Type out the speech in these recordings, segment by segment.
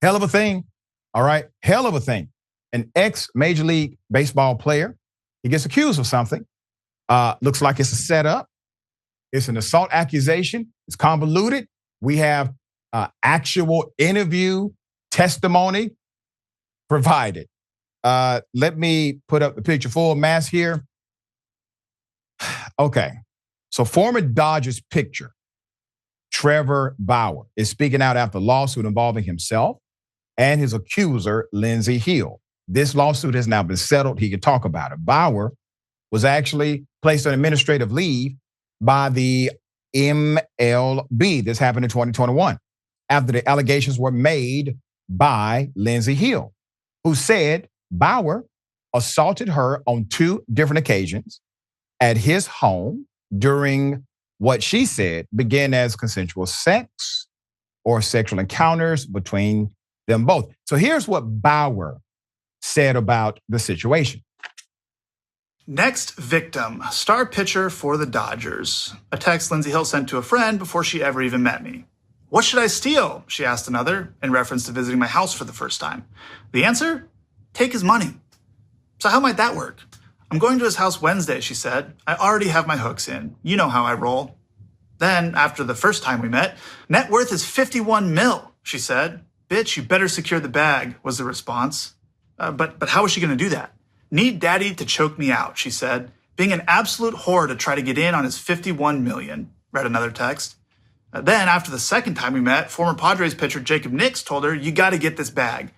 Hell of a thing. All right. Hell of a thing. An ex-Major League Baseball player, he gets accused of something. Looks like it's a setup. It's an assault accusation. It's convoluted. We have actual interview testimony provided. Let me put up the picture full mass here. Okay. So former Dodgers pitcher Trevor Bauer is speaking out after a lawsuit involving himself and his accuser, Lindsey Hill. This lawsuit has now been settled. He can talk about it. Bauer was actually placed on administrative leave by the MLB. This happened in 2021 after the allegations were made by Lindsey Hill, who said Bauer assaulted her on 2 different occasions at his home during what she said began as consensual sex or sexual encounters between them both. So here's what Bauer said about the situation. Next victim, star pitcher for the Dodgers. A text Lindsey Hill sent to a friend before she ever even met me. What should I steal? She asked another in reference to visiting my house for the first time. The answer? Take his money. So how might that work? I'm going to his house Wednesday, she said. I already have my hooks in. You know how I roll. Then, after the first time we met, net worth is 51 mil, she said. Bitch, you better secure the bag, was the response. But how is she going to do that? Need daddy to choke me out, she said. Being an absolute whore to try to get in on his 51 million, read another text. Then, after the second time we met, former Padres pitcher Jacob Nix told her, you got to get this bag.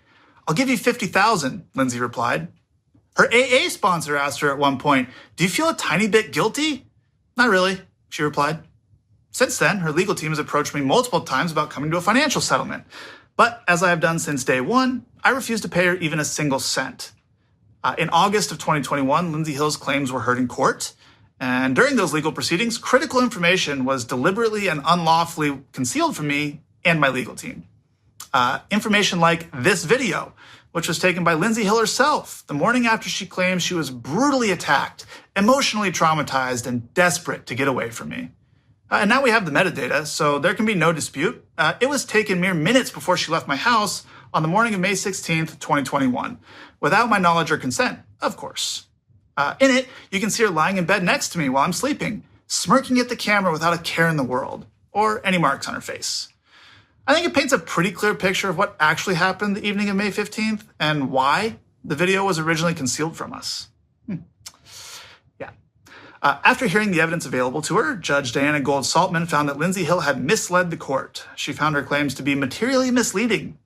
I'll give you 50,000, Lindsey replied. Her AA sponsor asked her at one point, do you feel a tiny bit guilty? Not really, she replied. Since then, her legal team has approached me multiple times about coming to a financial settlement. But as I have done since day one, I refuse to pay her even a single cent. In August of 2021, Lindsey Hill's claims were heard in court. And during those legal proceedings, critical information was deliberately and unlawfully concealed from me and my legal team. Information like this video, which was taken by Lindsey Hill herself the morning after she claims she was brutally attacked, emotionally traumatized, and desperate to get away from me. And now we have the metadata, so there can be no dispute. It was taken mere minutes before she left my house on the morning of May 16th, 2021, without my knowledge or consent, of course. In it, you can see her lying in bed next to me while I'm sleeping, smirking at the camera without a care in the world, or any marks on her face. I think it paints a pretty clear picture of what actually happened the evening of May 15th and why the video was originally concealed from us. After hearing the evidence available to her, Judge Diana Gold-Saltman found that Lindsey Hill had misled the court. She found her claims to be materially misleading.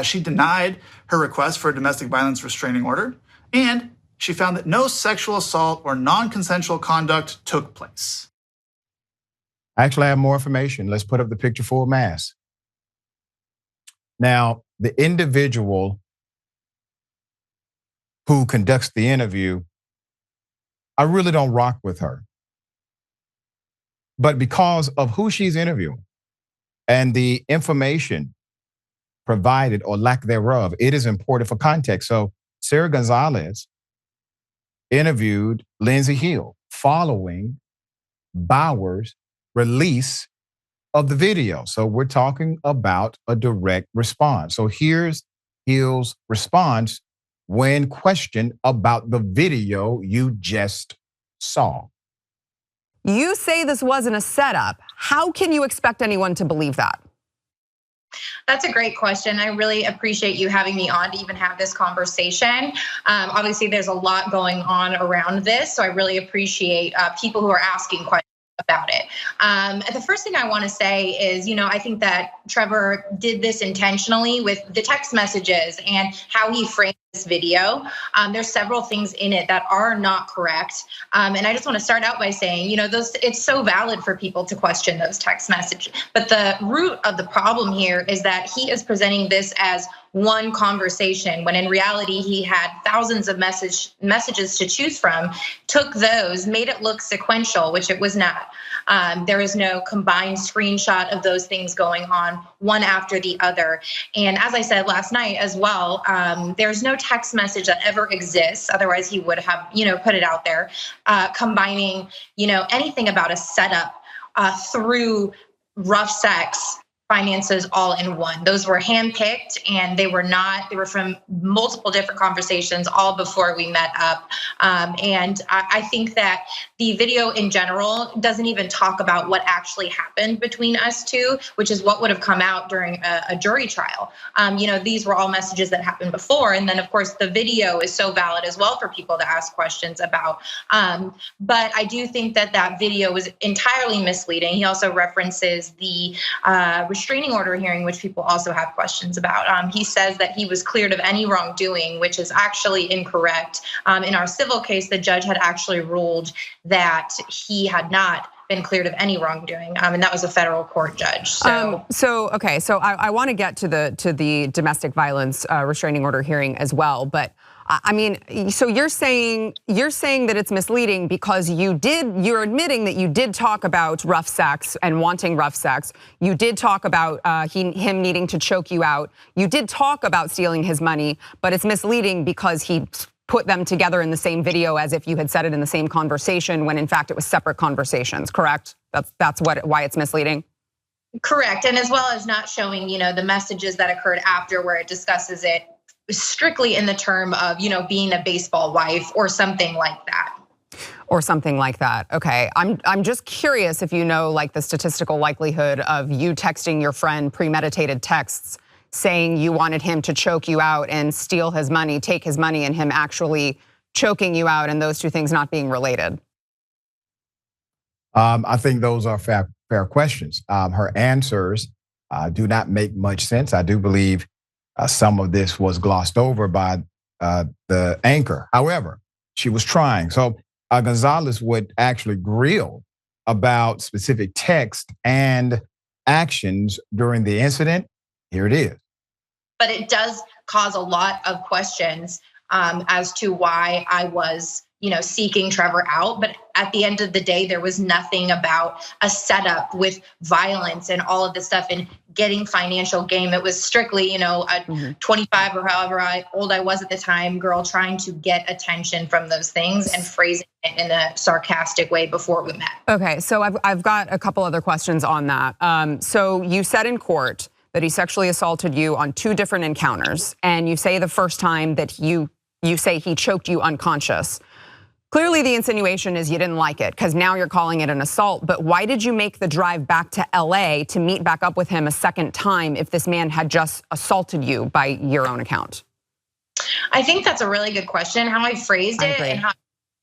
She denied her request for a domestic violence restraining order, and she found that no sexual assault or non-consensual conduct took place. I actually have more information. Let's put up the picture full mass. Now, the individual who conducts the interview, I really don't rock with her. But because of who she's interviewing and the information provided or lack thereof, it is important for context. So Sarah Gonzalez interviewed Lindsey Hill following Bauer's release of the video. So we're talking about a direct response. So here's Hill's response when questioned about the video you just saw. You say this wasn't a setup. How can you expect anyone to believe that? That's a great question. I really appreciate you having me on to even have this conversation. Obviously, there's a lot going on around this, so I really appreciate people who are asking questions about it. The first thing I want to say is, I think that Trevor did this intentionally with the text messages and how he framed this video. There's several things in it that are not correct. And I just want to start out by saying, it's so valid for people to question those text messages. But the root of the problem here is that he is presenting this as one conversation, when in reality he had thousands of messages to choose from, took those, made it look sequential, which it was not. There is no combined screenshot of those things going on one after the other. And as I said last night as well, there's no text message that ever exists. Otherwise he would have, put it out there, combining, anything about a setup through rough sex finances all in one. Those were handpicked, and they were from multiple different conversations all before we met up. And I think that the video in general doesn't even talk about what actually happened between us two, which is what would have come out during a jury trial. These were all messages that happened before. And then of course the video is so valid as well for people to ask questions about. But I do think that video was entirely misleading. He also references the restraining order hearing, which people also have questions about. He says that he was cleared of any wrongdoing, which is actually incorrect. In our civil case, the judge had actually ruled that he had not been cleared of any wrongdoing, and that was a federal court judge. So I want to get to the domestic violence restraining order hearing as well, but I mean, so you're saying that it's misleading because you're admitting that you did talk about rough sex and wanting rough sex. You did talk about him needing to choke you out. You did talk about stealing his money, but it's misleading because he put them together in the same video as if you had said it in the same conversation when in fact it was separate conversations, correct? That's why it's misleading? Correct, and as well as not showing, the messages that occurred after where it discusses it strictly in the term of, being a baseball wife or something like that. Or something like that. Okay, I'm just curious if you know like the statistical likelihood of you texting your friend premeditated texts saying you wanted him to choke you out and steal his money, take his money, and him actually choking you out, and those two things not being related. I think those are fair questions. Her answers do not make much sense. I do believe some of this was glossed over by the anchor. However, she was trying. So Gonzalez would actually grill about specific text and actions during the incident. Here it is. But it does cause a lot of questions as to why I was, seeking Trevor out. But at the end of the day, there was nothing about a setup with violence and all of this stuff and getting financial gain. It was strictly, a 25 or however old I was at the time, girl trying to get attention from those things and phrasing it in a sarcastic way before we met. Okay, so I've got a couple other questions on that. So you said in court that he sexually assaulted you on 2 different encounters, and you say the first time that you say he choked you unconscious. Clearly the insinuation is you didn't like it because now you're calling it an assault, but why did you make the drive back to LA to meet back up with him a second time if this man had just assaulted you by your own account? I think that's a really good question. How I phrased it and how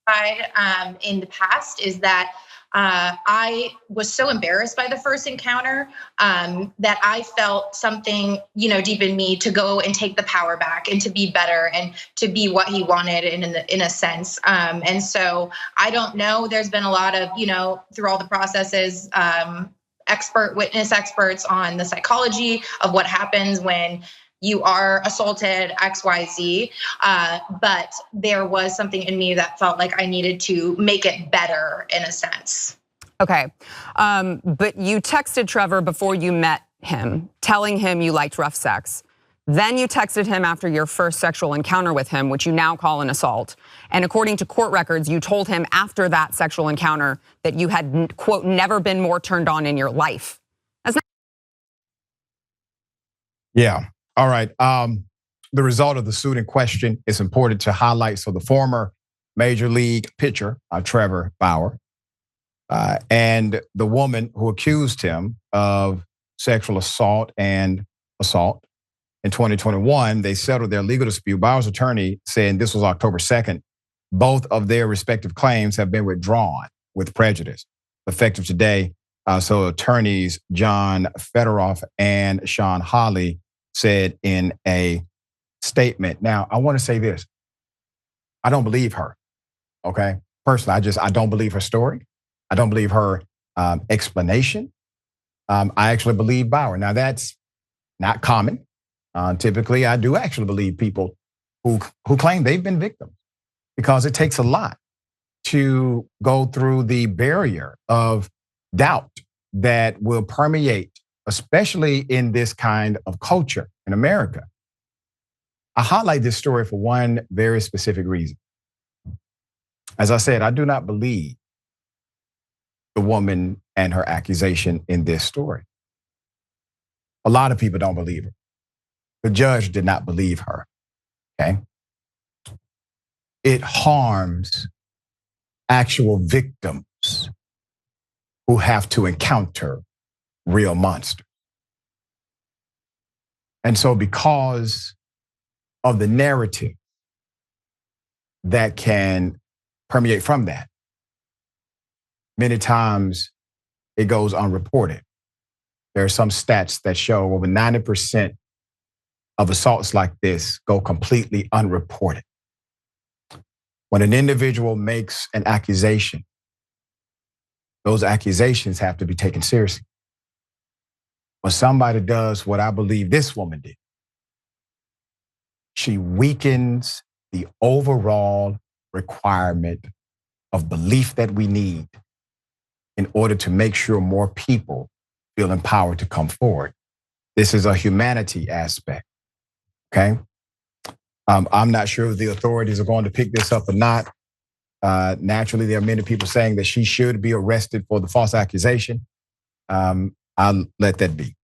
I in the past is that I was so embarrassed by the first encounter that I felt something, deep in me to go and take the power back and to be better and to be what he wanted in a sense. And so I don't know. There's been a lot of, through all the processes, witness experts on the psychology of what happens when you are assaulted, XYZ, but there was something in me that felt like I needed to make it better in a sense. Okay, but you texted Trevor before you met him, telling him you liked rough sex. Then you texted him after your first sexual encounter with him, which you now call an assault. And according to court records, you told him after that sexual encounter that you had, quote, never been more turned on in your life. That's not- Yeah. All right. The result of the suit in question is important to highlight. So the former major league pitcher, Trevor Bauer, and the woman who accused him of sexual assault and assault in 2021, they settled their legal dispute. Bauer's attorney said this was October 2nd. Both of their respective claims have been withdrawn with prejudice, effective today. So attorneys John Fetterolf and Shawn Holley said in a statement. Now, I want to say this. I don't believe her, okay? Personally, I don't believe her story. I don't believe her explanation. I actually believe Bauer. Now, that's not common. Typically, I do actually believe people who claim they've been victims because it takes a lot to go through the barrier of doubt that will permeate, especially in this kind of culture in America. I highlight this story for one very specific reason. As I said, I do not believe the woman and her accusation in this story. A lot of people don't believe her. The judge did not believe her, okay? It harms actual victims who have to encounter real monsters. And so because of the narrative that can permeate from that, many times it goes unreported. There are some stats that show over 90% of assaults like this go completely unreported. When an individual makes an accusation, those accusations have to be taken seriously. When somebody does what I believe this woman did, she weakens the overall requirement of belief that we need in order to make sure more people feel empowered to come forward. This is a humanity aspect, okay? I'm not sure if the authorities are going to pick this up or not. Naturally, there are many people saying that she should be arrested for the false accusation. I'll let that be.